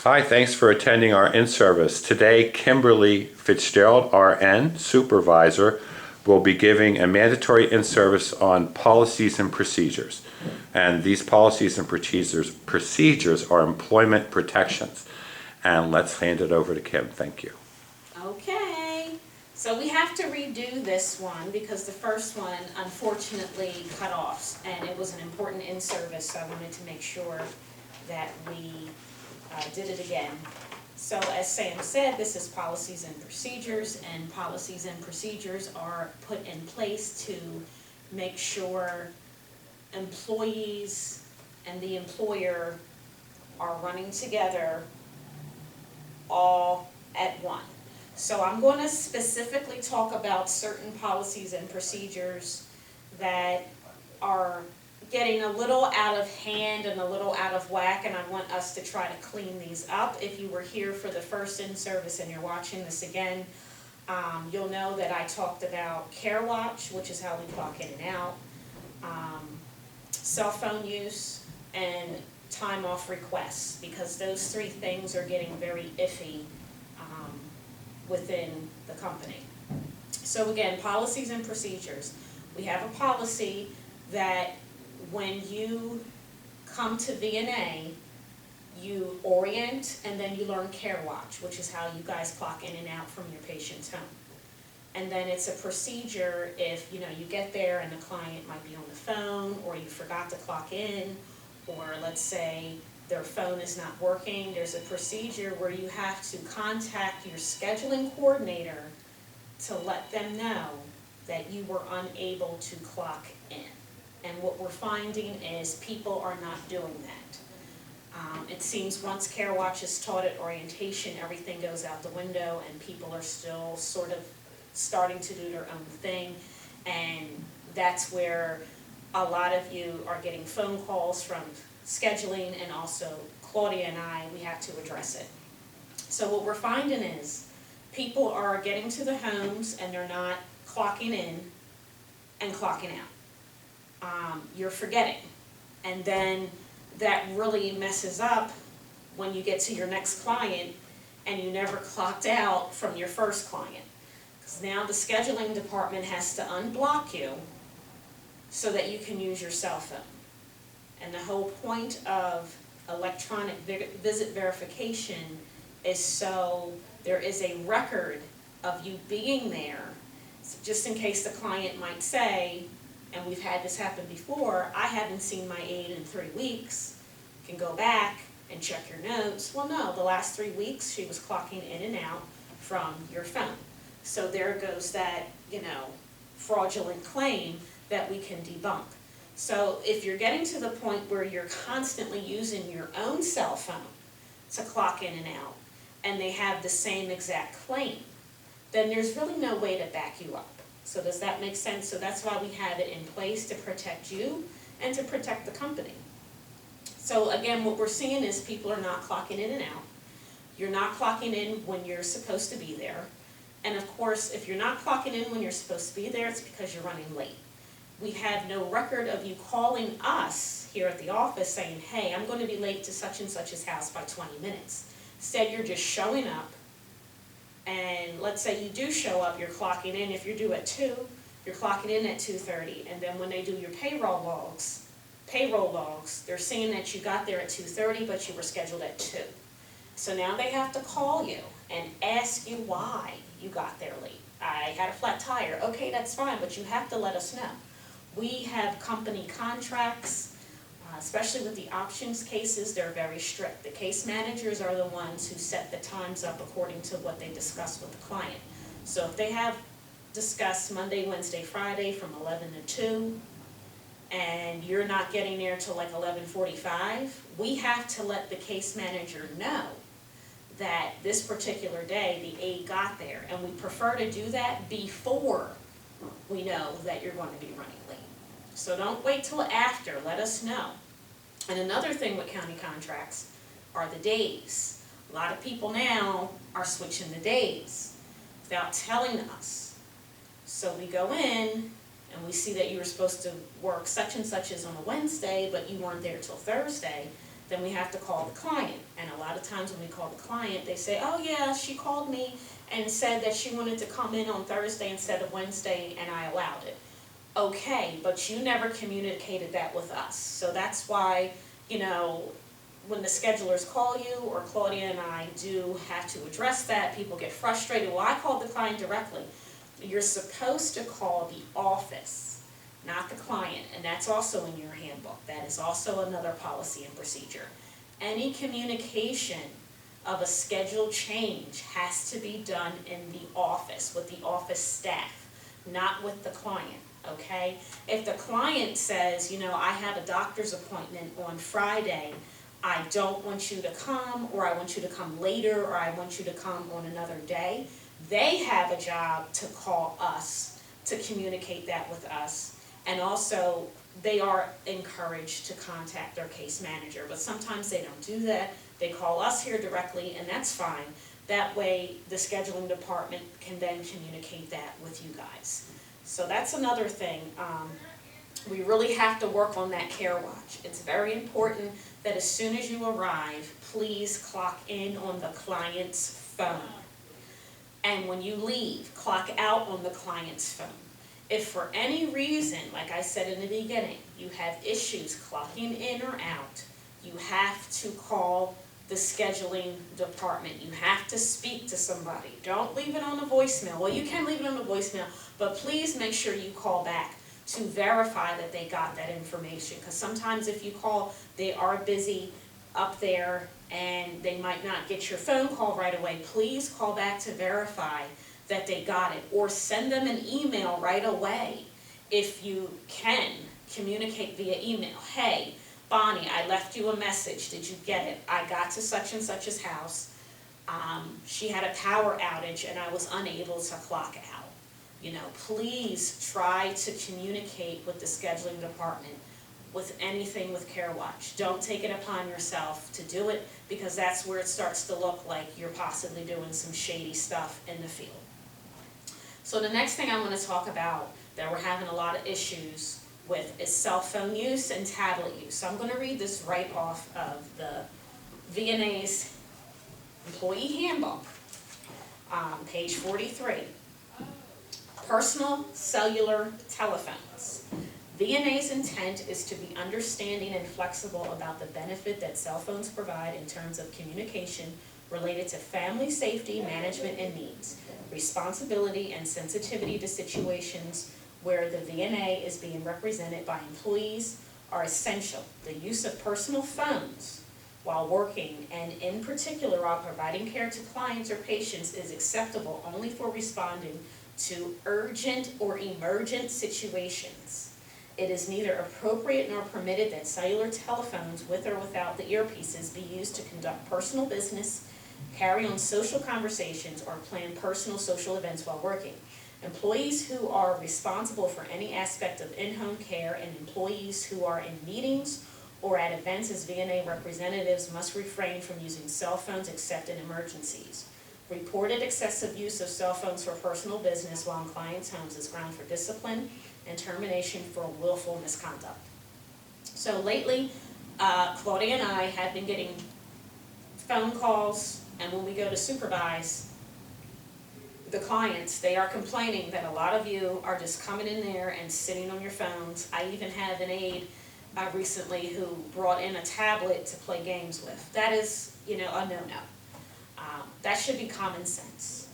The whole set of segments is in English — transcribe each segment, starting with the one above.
Hi, thanks for attending our in-service. Today, Kimberly Fitzgerald, RN, Supervisor, will be giving a mandatory in-service on policies and procedures. And these policies and procedures are employment protections. And let's hand it over to Kim. Thank you. Okay, so we have to redo this one because the first one unfortunately cut off, and it was an important in-service, so I wanted to make sure that we did it again. So as Sam said, this is policies and procedures, and policies and procedures are put in place to make sure employees and the employer are running together all at one. So I'm going to specifically talk about certain policies and procedures that are getting a little out of hand and a little out of whack, and I want us to try to clean these up. If you were here for the first in-service and you're watching this again, you'll know that I talked about Care Watch, which is how we clock in and out, cell phone use, and time off requests, because those three things are getting very iffy within the company. So again, policies and procedures. We have a policy that when you come to VNA, you orient and then you learn Care Watch, which is how you guys clock in and out from your patient's home. And then it's a procedure if you get there and the client might be on the phone, or you forgot to clock in, or let's say their phone is not working. There's a procedure where you have to contact your scheduling coordinator to let them know that you were unable to clock in. And what we're finding is people are not doing that. It seems once Care Watch is taught at orientation, everything goes out the window and people are still sort of starting to do their own thing. And that's where a lot of you are getting phone calls from scheduling, and also Claudia and I, we have to address it. So what we're finding is people are getting to the homes and they're not clocking in and clocking out. You're forgetting, and then that really messes up when you get to your next client and you never clocked out from your first client, because now the scheduling department has to unblock you so that you can use your cell phone. And the whole point of electronic visit verification is so there is a record of you being there, so just in case the client might say, and we've had this happen before, I haven't seen my aide in 3 weeks, you can go back and check your notes. Well, no, the last 3 weeks she was clocking in and out from your phone. So there goes that, fraudulent claim that we can debunk. So if you're getting to the point where you're constantly using your own cell phone to clock in and out, and they have the same exact claim, then there's really no way to back you up. So does that make sense? So that's why we have it in place, to protect you and to protect the company. So again, what we're seeing is people are not clocking in and out. You're not clocking in when you're supposed to be there. And of course, if you're not clocking in when you're supposed to be there, it's because you're running late. We have no record of you calling us here at the office saying, hey, I'm going to be late to such and such's house by 20 minutes. Instead, you're just showing up. And let's say you do show up, you're clocking in. If you're due at 2, you're clocking in at 2:30. And then when they do your payroll logs, they're saying that you got there at 2:30, but you were scheduled at 2. So now they have to call you and ask you why you got there late. I had a flat tire. Okay, that's fine, but you have to let us know. We have company contracts, especially with the options cases, they're very strict. The case managers are the ones who set the times up according to what they discuss with the client. So if they have discussed Monday, Wednesday, Friday from 11 to 2, and you're not getting there till like 11:45, we have to let the case manager know that this particular day the aide got there, and we prefer to do that before we know that you're going to be running late. So don't wait till after, let us know. And another thing with county contracts are the days. A lot of people now are switching the days without telling us. So we go in and we see that you were supposed to work such and such as on a Wednesday, but you weren't there till Thursday. then we have to call the client. And a lot of times when we call the client, they say, oh yeah, she called me and said that she wanted to come in on Thursday instead of Wednesday, and I allowed it. Okay, but you never communicated that with us. So that's why, you know, when the schedulers call you, or Claudia and I do have to address that, people get frustrated. Well, I called the client directly. You're supposed to call the office, not the client, and that's also in your handbook. That is also another policy and procedure. Any communication of a schedule change has to be done in the office, with the office staff, not with the client, okay? If the client says, you know, I have a doctor's appointment on Friday, I don't want you to come, or I want you to come later, or I want you to come on another day, they have a job to call us, to communicate that with us. And also, they are encouraged to contact their case manager, but sometimes they don't do that. They call us here directly, and that's fine. That way, the scheduling department can then communicate that with you guys. So that's another thing. We really have to work on that care watch. It's very important that as soon as you arrive, please clock in on the client's phone. And when you leave, clock out on the client's phone. If for any reason, like I said in the beginning, you have issues clocking in or out, you have to call the scheduling department. You have to speak to somebody. Don't leave it on the voicemail. Well, you can leave it on the voicemail, but please make sure you call back to verify that they got that information. Because sometimes if you call, they are busy up there and they might not get your phone call right away. Please call back to verify that they got it, or send them an email right away. If you can, communicate via email. Hey, Bonnie, I left you a message. Did you get it? I got to such and such's house. She had a power outage and I was unable to clock out. You know, please try to communicate with the scheduling department with anything with Care Watch. Don't take it upon yourself to do it, because that's where it starts to look like you're possibly doing some shady stuff in the field. So the next thing I want to talk about that we're having a lot of issues with is cell phone use and tablet use. So I'm going to read this right off of the VNA's Employee Handbook, page 43. Personal cellular telephones. VNA's intent is to be understanding and flexible about the benefit that cell phones provide in terms of communication related to family safety, management, and needs, responsibility and sensitivity to situations where the VNA is being represented by employees are essential. The use of personal phones while working, and in particular while providing care to clients or patients, is acceptable only for responding to urgent or emergent situations. It is neither appropriate nor permitted that cellular telephones, with or without the earpieces, be used to conduct personal business, carry on social conversations, or plan personal social events while working. Employees who are responsible for any aspect of in-home care and employees who are in meetings or at events as VNA representatives must refrain from using cell phones except in emergencies. Reported excessive use of cell phones for personal business while in clients' homes is ground for discipline and termination for willful misconduct. So lately, Claudia and I have been getting phone calls, and when we go to supervise the clients, they are complaining that a lot of you are just coming in there and sitting on your phones. I even had an aide recently who brought in a tablet to play games with. That is, you know, a no-no. That should be common sense.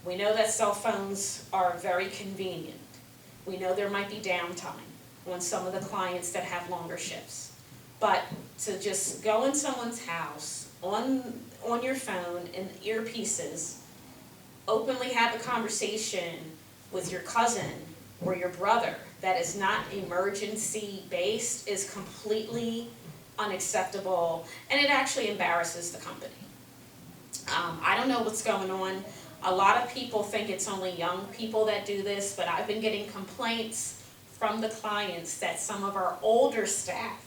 We know that cell phones are very convenient. We know there might be downtime on some of the clients that have longer shifts. But to just go in someone's house on your phone in earpieces, openly have a conversation with your cousin or your brother that is not emergency based is completely unacceptable, and it actually embarrasses the company. I don't know what's going on. A lot of people think it's only young people that do this, but I've been getting complaints from the clients that some of our older staff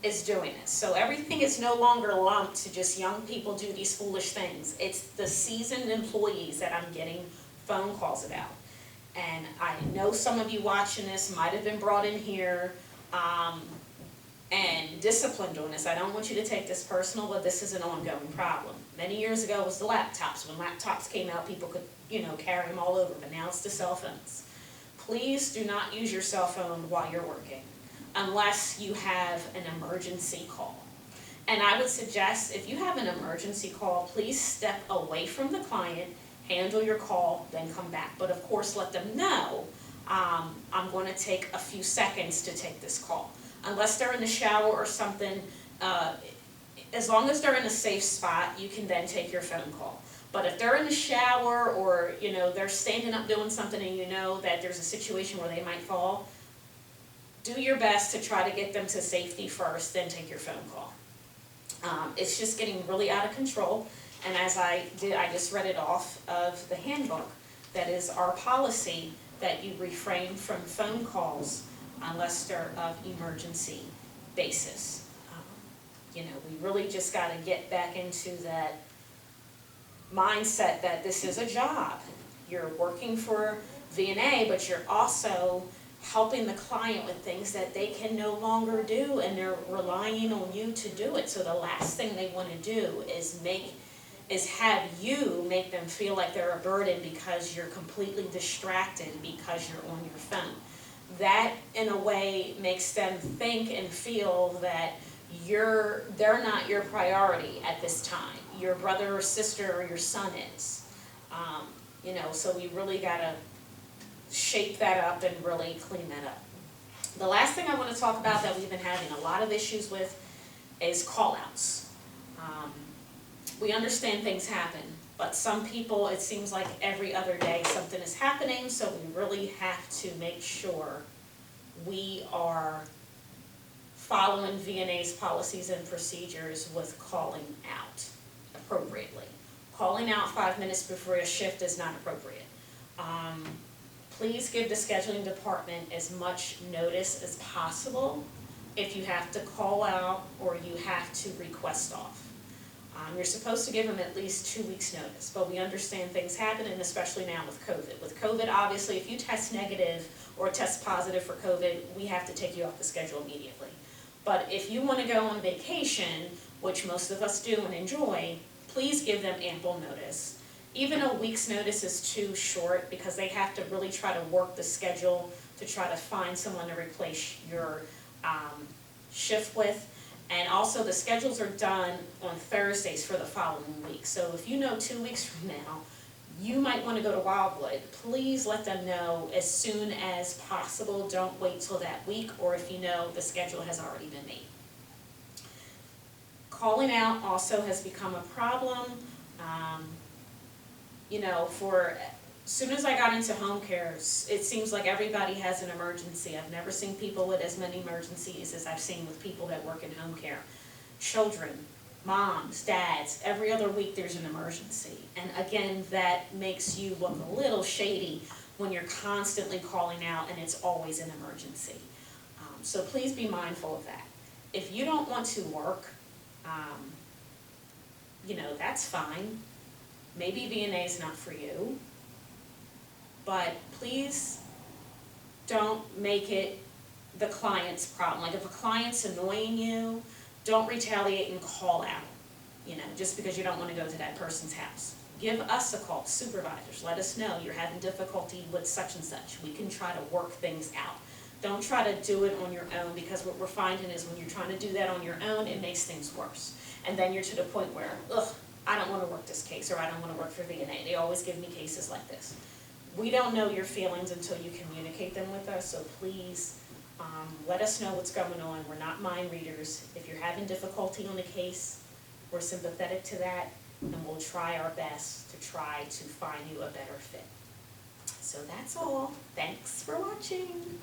is doing it. So everything is no longer lumped to just young people do these foolish things. It's the seasoned employees that I'm getting phone calls about. And I know some of you watching this might have been brought in here, and disciplined on this. I don't want you to take this personal, but this is an ongoing problem. Many years ago it was the laptops. When laptops came out, people could, carry them all over, but now it's the cell phones. Please do not use your cell phone while you're working unless you have an emergency call. And I would suggest if you have an emergency call, please step away from the client, handle your call, then come back. But of course, let them know, I'm going to take a few seconds to take this call. Unless they're in the shower or something, as long as they're in a safe spot, you can then take your phone call. But if they're in the shower or, they're standing up doing something and you know that there's a situation where they might fall, do your best to try to get them to safety first, then take your phone call. It's just getting really out of control. And as I just read it off of the handbook. That is our policy, that you refrain from phone calls unless they're of emergency basis. We really just got to get back into that mindset that this is a job. You're working for VNA, but you're also helping the client with things that they can no longer do, and they're relying on you to do it. So the last thing they want to do is have you make them feel like they're a burden because you're completely distracted because you're on your phone. That, in a way, makes them think and feel that they're not your priority at this time. Your brother or sister or your son is. So we really got to shape that up and really clean that up. The last thing I want to talk about that we've been having a lot of issues with is call-outs. We understand things happen, but some people, it seems like every other day something is happening, so we really have to make sure we are following VNA's policies and procedures with calling out appropriately. Calling out 5 minutes before a shift is not appropriate. Please give the scheduling department as much notice as possible if you have to call out or you have to request off. You're supposed to give them at least 2 weeks notice, but we understand things happen, and especially now with COVID. With COVID, obviously, if you test negative or test positive for COVID, we have to take you off the schedule immediately. But if you want to go on vacation, which most of us do and enjoy, please give them ample notice. Even a week's notice is too short because they have to really try to work the schedule to try to find someone to replace your shift with. And also the schedules are done on Thursdays for the following week. So if you know 2 weeks from now, you might want to go to Wildwood. Please let them know as soon as possible. Don't wait till that week, or if you know the schedule has already been made. Calling out also has become a problem. For as soon as I got into home care, it seems like everybody has an emergency. I've never seen people with as many emergencies as I've seen with people that work in home care. Children, moms, dads, every other week there's an emergency. And again, that makes you look a little shady when you're constantly calling out and it's always an emergency. So please be mindful of that. If you don't want to work, that's fine. Maybe VNA is not for you, but please don't make it the client's problem. Like if a client's annoying you, don't retaliate and call out, just because you don't want to go to that person's house. Give us a call, supervisors, let us know you're having difficulty with such and such. We can try to work things out. Don't try to do it on your own, because what we're finding is when you're trying to do that on your own, it makes things worse. And then you're to the point where, I don't want to work this case, or I don't want to work for VNA. They always give me cases like this. We don't know your feelings until you communicate them with us, so please let us know what's going on. We're not mind readers. If you're having difficulty on the case, we're sympathetic to that, and we'll try our best to try to find you a better fit. So that's all. Thanks for watching.